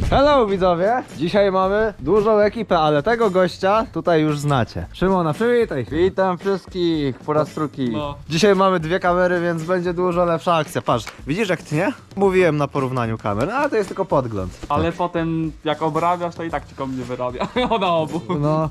Hello widzowie! Dzisiaj mamy dużą ekipę, ale tego gościa tutaj już znacie. Szymona, przywitaj! Witam wszystkich po raz drugi. No. Dzisiaj mamy dwie kamery, więc będzie dużo lepsza akcja. Patrz, widzisz jak ty nie? Mówiłem na porównaniu kamer, a to jest tylko podgląd. Ale potem jak obrabiasz, to i tak ci komuś wyrabia. Na obu. No,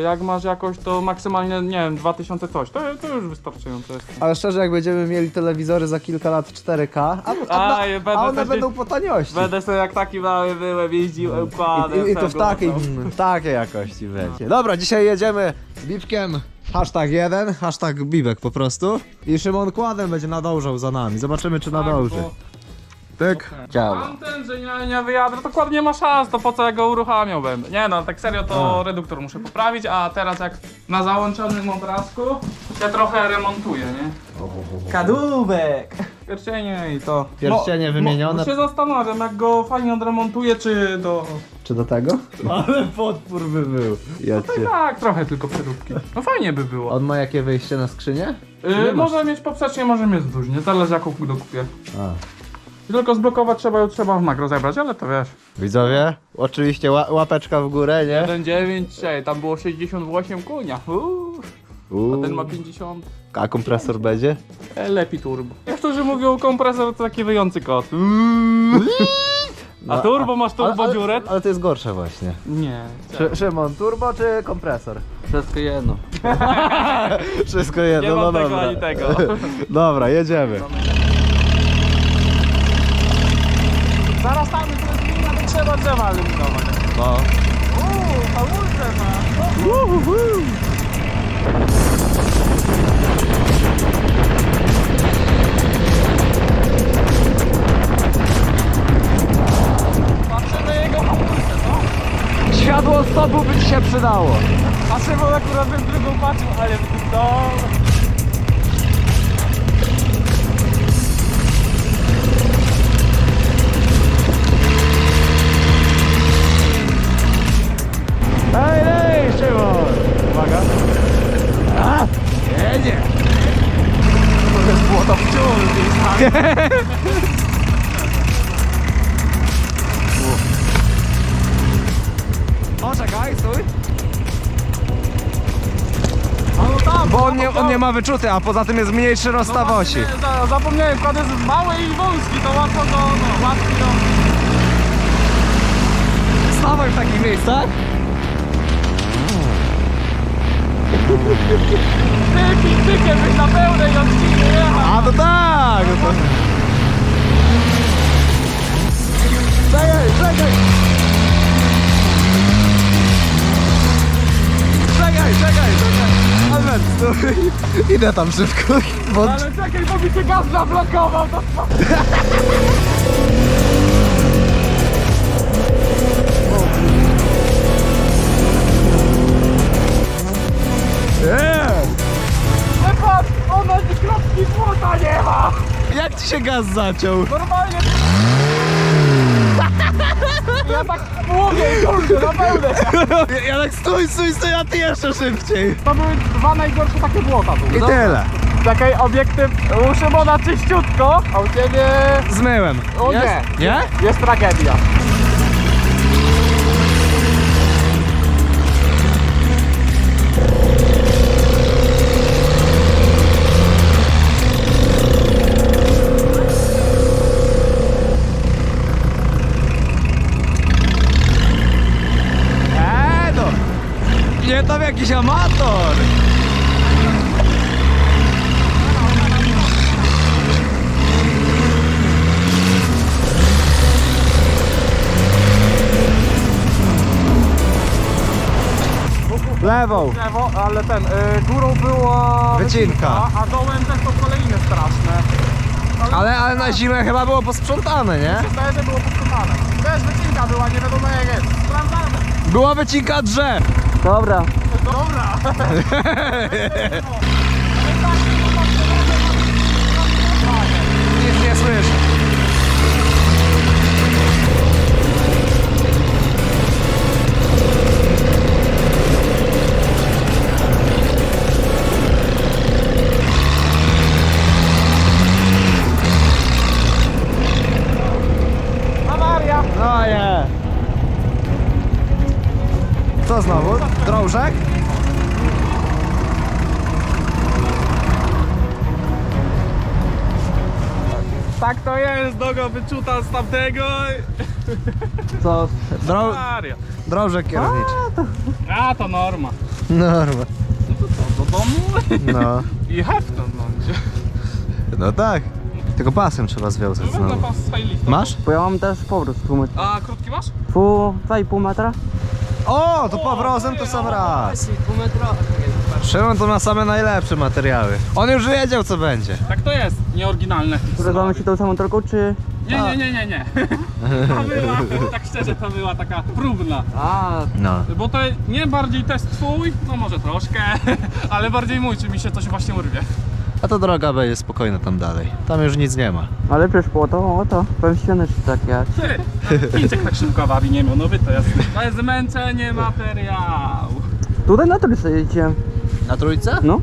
Jak masz jakoś to maksymalnie, nie wiem, 2000 coś, to już wystarczające jest. ale szczerze jak będziemy mieli telewizory za kilka lat 4K, a one będą po taniości. Będę sobie jak taki mały byłem, jeździł, układem. I to w takiej jakości będzie. Dobra, dzisiaj jedziemy z Bibkiem. Hashtag 1, hashtag Bibek po prostu. I Szymon kładem będzie nadążał za nami. Zobaczymy czy nadąży. Tak. Działa. Tamten, że nie wyjadę, to dokładnie nie ma szans, to po co ja go uruchamiał będę. Nie no, tak serio to reduktor muszę poprawić, a teraz jak na załączonym obrazku się trochę remontuję, nie? Kadłubek! Pierścienie i to. Pierścienie wymienione. Się zastanawiam, jak go fajnie odremontuję, czy do... Czy do tego? Ale podpór by był. Ja cię. Tak, trochę tylko przeróbki. No fajnie by było. On ma jakie wyjście na skrzynię? Nie Może mieć poprzecznie, może mieć wzdłużnie, zależy jaką dokupię. A. I tylko zblokować trzeba w makro zebrać, ale to wiesz. Widzowie, oczywiście łapeczka w górę, nie? 1.9, tam było 68 kunia. A ten ma 50. A kompresor będzie? Lepiej turbo. Niektórzy mówią, kompresor to taki wyjący kot. A turbo masz turbo dziurę? Ale to jest gorsze właśnie. Nie. Szymon, turbo czy kompresor? Wszystko jedno. Wszystko jedno, Nie no mam tego dobra. ani tego. Dobra, jedziemy. Zaraz tam jest linia, to trzeba drzewa eliminować. No. Hamulce ma. Patrzymy jego hamulce, no. Światło stopu by ci się przydało. A Szymon akurat bym drugą patrzył, ale to... Ej, Szymon! Uwaga. A! Jedzie! To jest błoto w ciągu, O, czekaj, stój. no tam, Bo on nie ma wyczuty, a poza tym jest mniejszy rozstaw osi. Zapomniałem, kład jest mały i wąski, to łatwo go, łatwiej go... Stawaj w takich miejscach. Tykiem byś na pełnej odcinie jechał. A to tak! No to... Czekaj! Czekaj! Albert, stój. Idę tam szybko, bo... Ale czekaj, bo mi się gaz zablokował, to co? Nie patrz, ona ci kropki błota nie ma! Jak ci się gaz zaciął? Normalnie... Ja tak mówię, kurde, na pełne. Janek, stój, a ty jeszcze szybciej. To były dwa najgorsze takie błota tu. I tyle. Czekaj, obiektyw u Szymona czyściutko, a u ciebie... Zmyłem. O nie. Jest? Nie? Jest tragedia. No. Nie tam jakiś amator. Lewą. Lewo, ale górą była Wycinka. a dołem też to kolejne straszne. Ale na zimę chyba było posprzątane, nie? Wydaje, że było posłuchane. Też wycinka była, nie wiadomo jak jest. Sprawdzamy. Była wycinka drzew. Dobra. Dobra. Nic nie słyszę. Awaria. No nie. tak to jest, noga wyczuta z tamtego. Co? Maria. Drążek kierowniczy. A to norma. Norma. No to co, do domu No. i hefton będzie. No tak. Tylko pasem trzeba związać No wezmę znowu. pas z Highlifta. Masz? Bo ja mam też powrót pół metra. A krótki masz? Pół, 2,5 metra? O, to powrozem to sam raz. Pół metra. Szymon to ma same najlepsze materiały. On już wiedział co będzie. Tak to jest, nieoryginalne. Zgadzamy się tą samą drogą, czy... Nie. To była, tak szczerze, to była taka próbna. A, No. Bo to nie bardziej test twój, no może troszkę, ale bardziej mój, czy mi się coś właśnie urwie. A to droga będzie spokojna tam dalej. Tam już nic nie ma. ale przecież po to, o to. Powiem ściany, czy tak jak. Ty, Chińczyk tak szybko awarii nie miał, no wy to jest. To jest zmęczenie materiału. Tutaj na trójce jeździłem. Na trójce? No.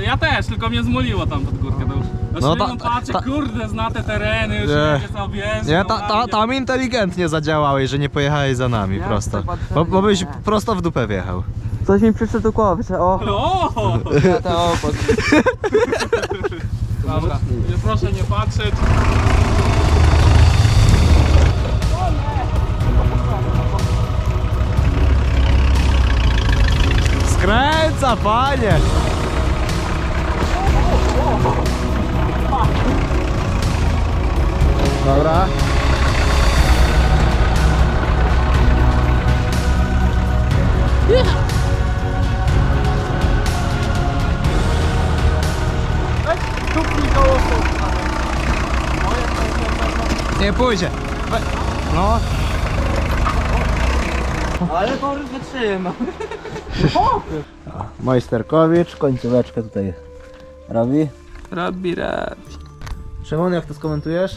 Ja też, tylko mnie zmuliło tam pod górkę. To już. No No ta- patrzy, ta- kurde, zna te tereny, już Nie. jedzie sobie. Nie, tam inteligentnie zadziałałeś, że nie pojechałeś za nami Ja prosto. chcę patrzeć, Bo byś nie. prosto w dupę wjechał. Coś mi przyszło do głowy, że o. O! Ja to opad. Dobra, proszę nie patrzeć. Skręca, panie! Dobra. Nie pójdzie. No. Ale powrót wytrzyma. Majsterkowicz, końcóweczkę tutaj robi. Robi. Szymon, jak to skomentujesz?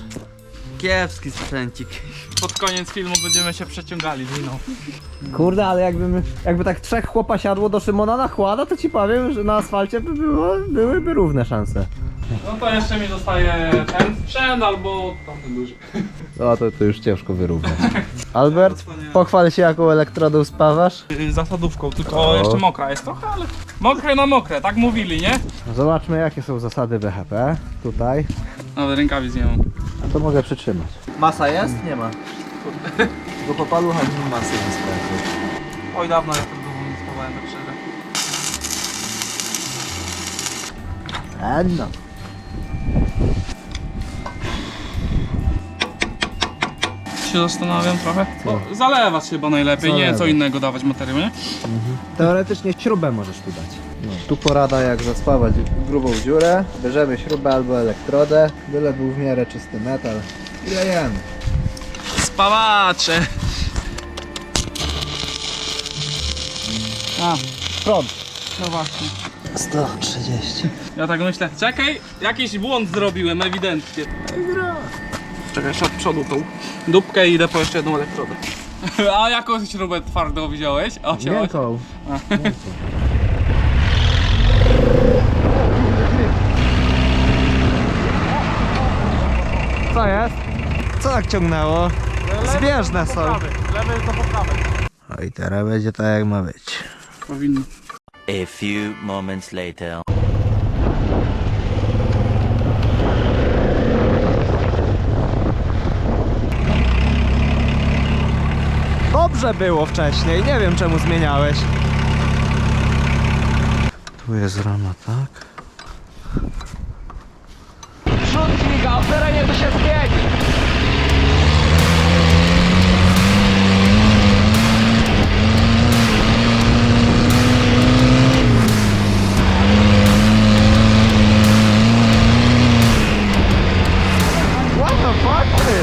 Kiepski sprzęcik. Pod koniec filmu będziemy się przeciągali liną. Kurde, ale jakby tak trzech chłopa siadło do Szymona na chłada, to ci powiem, że na asfalcie byłyby równe szanse. No to jeszcze mi zostaje ten sprzęt albo tamten duży. O, to już ciężko wyrównać. Albert, pochwal się, jaką elektrodą spawasz. Zasadówką, tylko jeszcze mokra jest trochę, ale mokre na mokre, tak mówili, nie? Zobaczmy, jakie są zasady BHP. Tutaj. Nawet rękawic nie mam. A to mogę przytrzymać. Masa jest? Nie ma. Bo po paluchach nie masy nie sprawdzę. Oj, dawno jestem długo nie spawałem tak szczerze. No. Się zastanawiam trochę. O, zalewać chyba najlepiej, nie Zalewać. co innego dawać materiał, nie? Teoretycznie śrubę możesz tu dać. No. Tu porada, jak zaspawać grubą dziurę. Bierzemy śrubę albo elektrodę, byle był w miarę czysty metal i lejemy. Spawacze! A, Prąd. no właśnie. 130. Ja tak myślę, czekaj, jakiś błąd zrobiłem ewidentnie. Czekaj, jeszcze od przodu tą dupkę i idę po jeszcze jedną elektrodę. A jaką śrubę twardą wziąłeś? O, wziąłeś? Miękką. Co jest? Co tak ciągnęło? Zbieżne są. Lewy jest do poprawy. O i teraz będzie tak jak ma być. Powinno. A few moments later. Dobrze było wcześniej, nie wiem czemu zmieniałeś. Tu jest rama, tak? Przód dźwiga, w terenie to się zmieni. What the fuck, ty?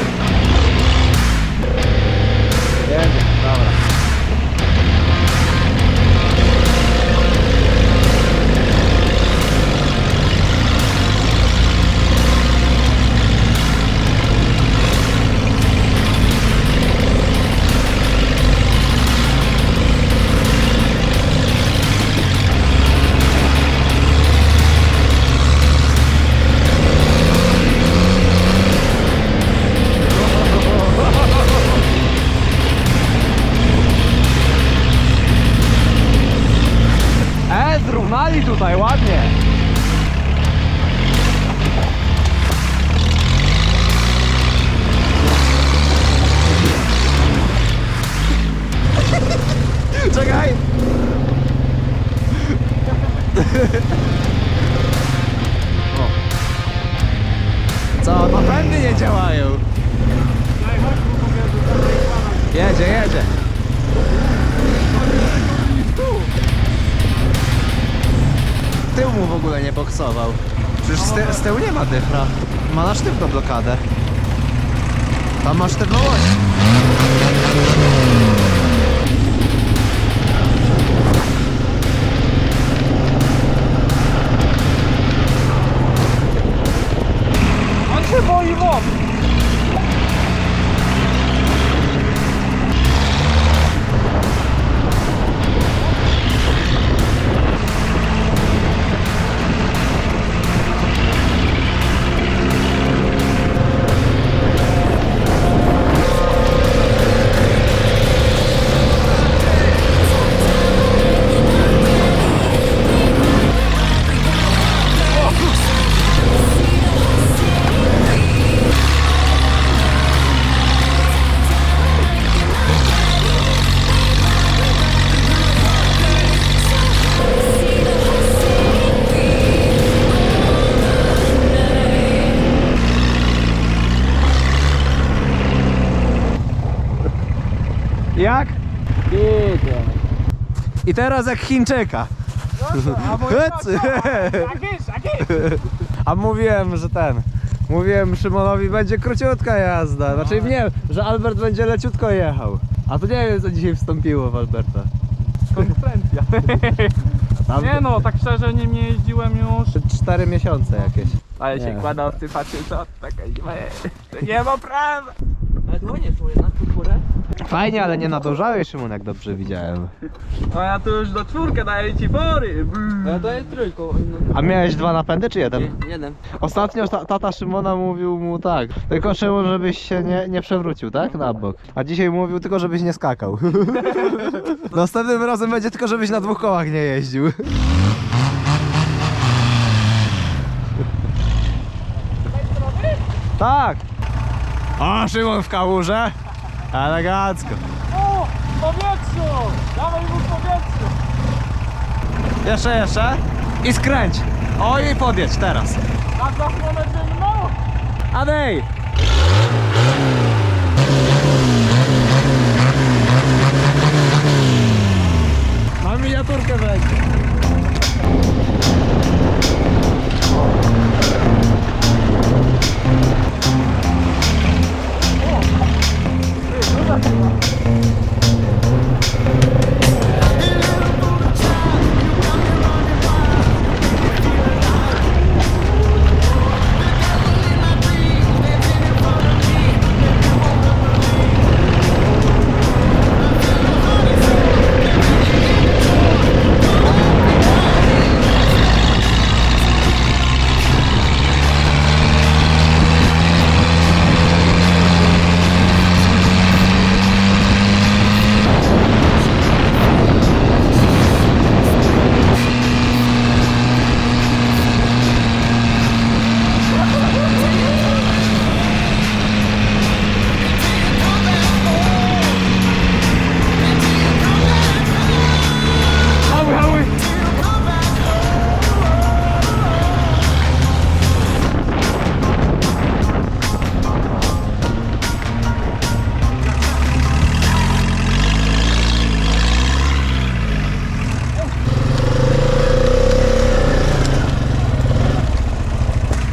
Jedzie, dobra. Zrównali tutaj ładnie. Czekaj! O. Co, napędy nie działają? Jedzie, jedzie. Tył mu w ogóle nie boksował. Przecież z tyłu nie ma dyfra. Ma na sztywno blokadę. Tam masz sztywną oś. On się boi wody. Jak? I teraz jak Chińczyka. Hycy. A mówiłem, że mówiłem Szymonowi, będzie króciutka jazda. Znaczy nie, że Albert będzie leciutko jechał. A to nie wiem, co dzisiaj wstąpiło w Alberta. Konkurencja. Tam Nie no, tak szczerze nie jeździłem już. 4 miesiące jakieś. Ale się Nie. kładowcy patrzą, co taka nie ma prawa. Ale to nie czuję na tą górę. Fajnie, ale nie nadążałeś, Szymon, jak dobrze widziałem. No ja tu już do czwórkę daję ci fory. Ja daję trójką. A miałeś 2 napędy czy jeden? Jeden. Ostatnio tata Szymona mówił mu tak, tylko Szymon, żebyś się nie przewrócił, tak? Na bok. A dzisiaj mówił tylko, żebyś nie skakał. Następnym razem będzie tylko, żebyś na 2 kołach nie jeździł. Tak! O, Szymon w kałuże! Elegancko. O, w powietrzu! Dawaj mu w powietrzu! Jeszcze. I skręć. O, i podjedź teraz. Na zasłonę dymną! Adej! Na miniaturkę będzie.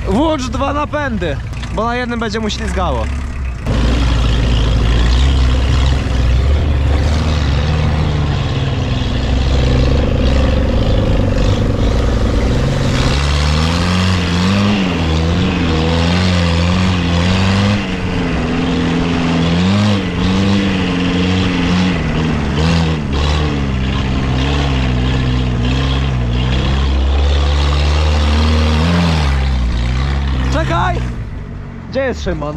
Włócz 2 napędy, bo na jednym będzie mu ślizgało. Czekaj! Gdzie jest Szymon?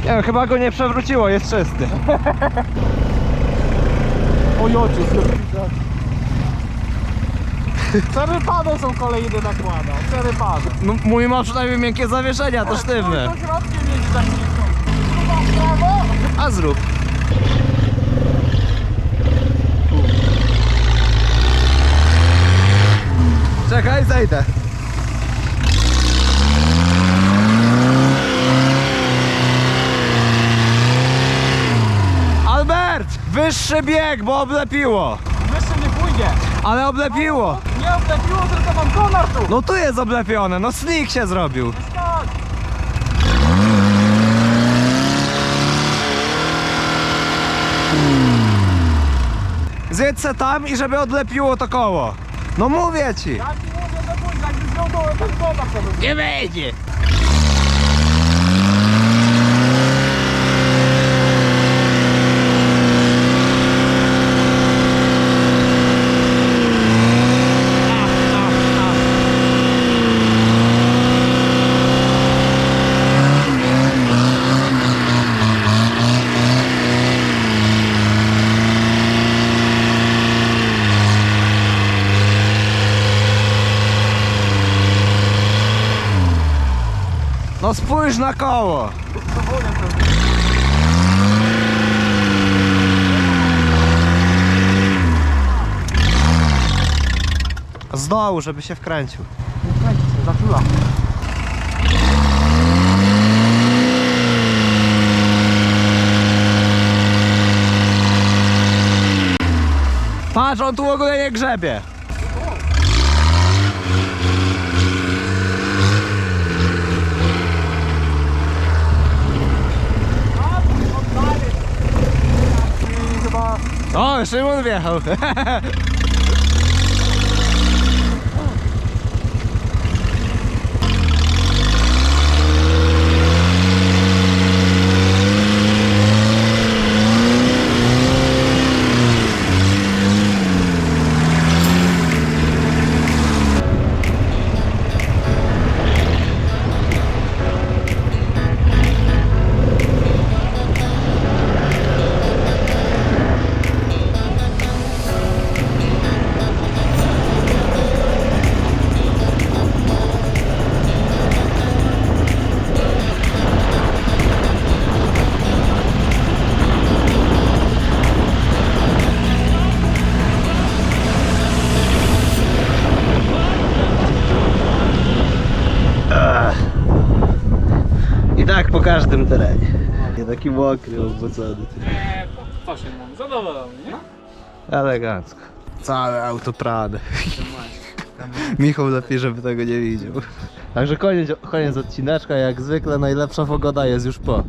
Nie wiem, chyba go nie przewróciło, jest czysty. O jociu, przerypane są kolejne nakłada, przerypane. No, mój ma przynajmniej miękkie zawieszenia, to sztywne. To środkiem jeździ tak nisko. Kurwa, w prawo. A zrób. Czekaj, zejdę. Albert! Wyższy bieg, bo oblepiło. Jeszcze nie pójdzie. Ale oblepiło. Nie oblepiło, tylko mam konar tu. No tu jest oblepione, no slick się zrobił. Tak. Zjedź se tam i żeby odlepiło to koło. No mówię ci. Ja ci mówię, że pójdzie, jakby wziął to ten konar sobie. Nie wyjdzie. No spójrz na koło. Z dołu, żeby się wkręcił. Zaczula. Patrz, on tu w ogóle nie grzebie. Chyba O, Szymon wjechał. I tak po każdym terenie. Nie taki mokry, obwocony. nie, to się mam zadowolony, nie? Elegancko. Całe auto prane. Michał lepiej, żeby tego nie widział. Także koniec odcineczka, jak zwykle najlepsza pogoda jest już po.